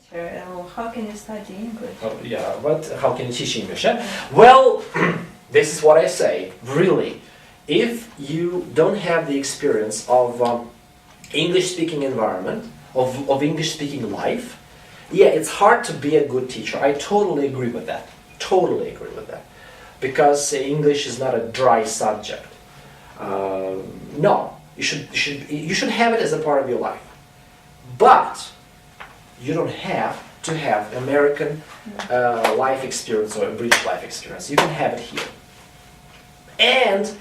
teacher. How can you study English? Oh, yeah, but how can you teach English? Eh? Well, this is what I say. Really, if you don't have the experience of English-speaking environment, of English-speaking life, yeah, it's hard to be a good teacher. I totally agree with that. Totally agree with that. Because English is not a dry subject. No, you should have it as a part of your life. But you don't have to have American life experience or a British life experience. You can have it here. And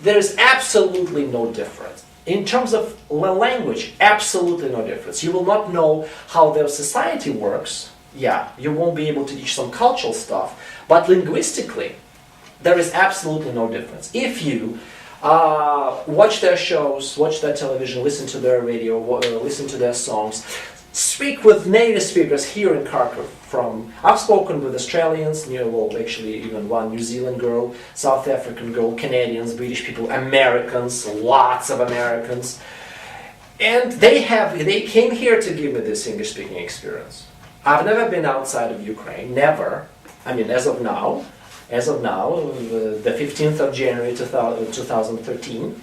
there's absolutely no difference. In terms of language, absolutely no difference. You will not know how their society works. Yeah, you won't be able to teach some cultural stuff. But linguistically, there is absolutely no difference. If you watch their shows, watch their television, listen to their radio, listen to their songs, speak with native speakers here in Kharkov. I've spoken with Australians, actually even one New Zealand girl, South African girl, Canadians, British people, Americans, lots of Americans. And they came here to give me this English-speaking experience. I've never been outside of Ukraine, never. I mean, as of now, the 15th of January 2013,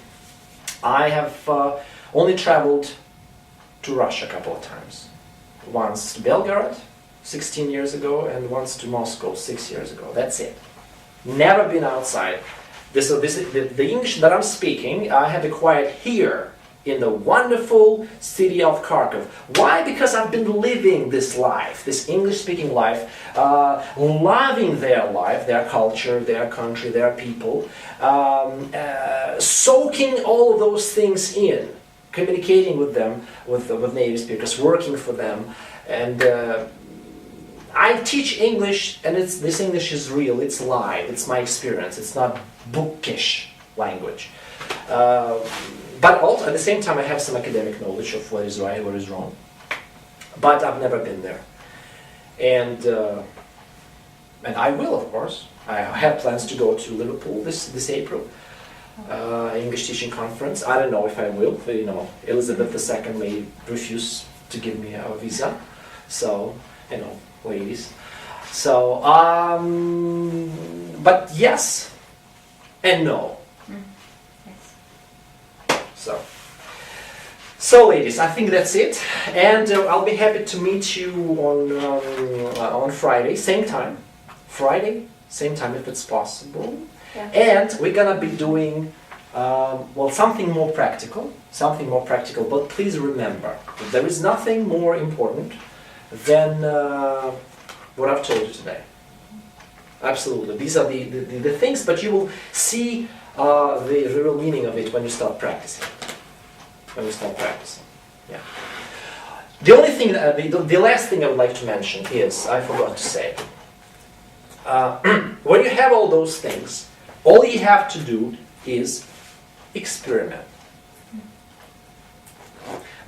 I have only traveled to Russia a couple of times. Once to Belgrade 16 years ago and once to Moscow 6 years ago. That's it. Never been outside. The English that I'm speaking, I have acquired here in the wonderful city of Kharkov. Why? Because I've been living this life, this English-speaking life, loving their life, their culture, their country, their people, soaking all of those things in, communicating with them, with native speakers, working for them, and I teach English, and this English is real, it's live, it's my experience, it's not bookish language. But also, at the same time, I have some academic knowledge of what is right and what is wrong. But I've never been there. And I will, of course. I have plans to go to Liverpool this April. English teaching conference. I don't know if I will. Elizabeth II may refuse to give me a visa. So, ladies. So, but yes and no. So ladies, I think that's it, and I'll be happy to meet you on Friday, same time. Friday, same time if it's possible. Yeah. And we're gonna be doing something more practical. But please remember, there is nothing more important than what I've told you today. Absolutely, these are the things, but you will see the real meaning of it when you start practicing. Yeah. The only thing, the last thing I would like to mention is, I forgot to say, when you have all those things, all you have to do is experiment.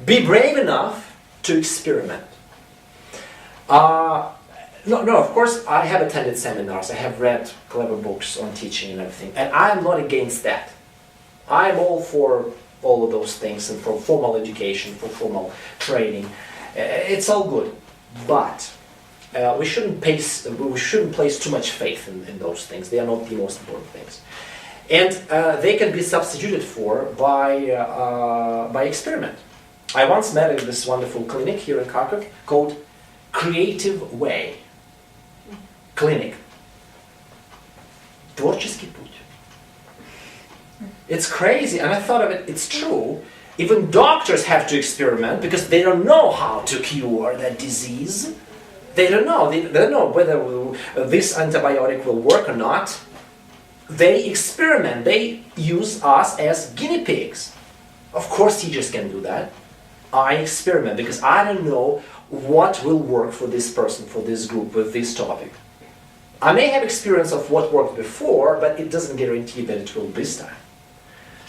Be brave enough to experiment. No, of course, I have attended seminars, I have read clever books on teaching and everything, and I'm not against that. I'm all for all of those things and for formal education, for formal training. It's all good, but we shouldn't place too much faith in those things. They are not the most important things, and they can be substituted for by experiment. I once met in this wonderful clinic here in Kharkov called Creative Way Clinic. Творческий путь. It's crazy, and I thought of it, it's true. Even doctors have to experiment because they don't know how to cure that disease. They don't know. They don't know whether this antibiotic will work or not. They experiment. They use us as guinea pigs. Of course teachers can do that. I experiment because I don't know what will work for this person, for this group, with this topic. I may have experience of what worked before, but it doesn't guarantee that it will this time.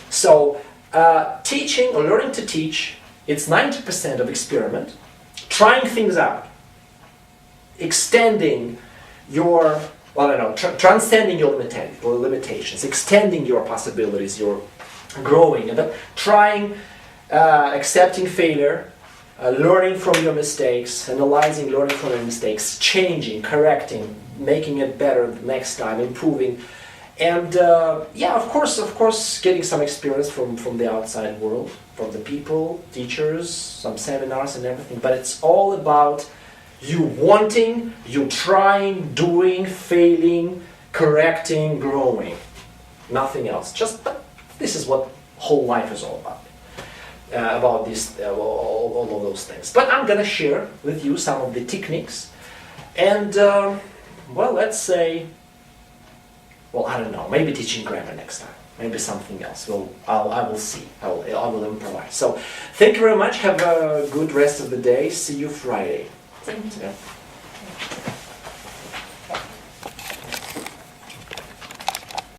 So, teaching or learning to teach, it's 90% of experiment, trying things out, extending your, transcending your limitations, extending your possibilities, your growing, but trying, accepting failure, learning from your mistakes, analyzing, learning from your mistakes, changing, correcting, making it better the next time, improving, and yeah, of course, getting some experience from the outside world, from the people, teachers, some seminars and everything. But it's all about you wanting, you trying, doing, failing, correcting, growing. Nothing else. Just this is what whole life is all about. About this, all of those things. But I'm gonna share with you some of the techniques, and well, let's say, well, I don't know, maybe teaching grammar next time, maybe something else. I will see. I will improvise. So, thank you very much. Have a good rest of the day. See you Friday. Thank you. Yeah.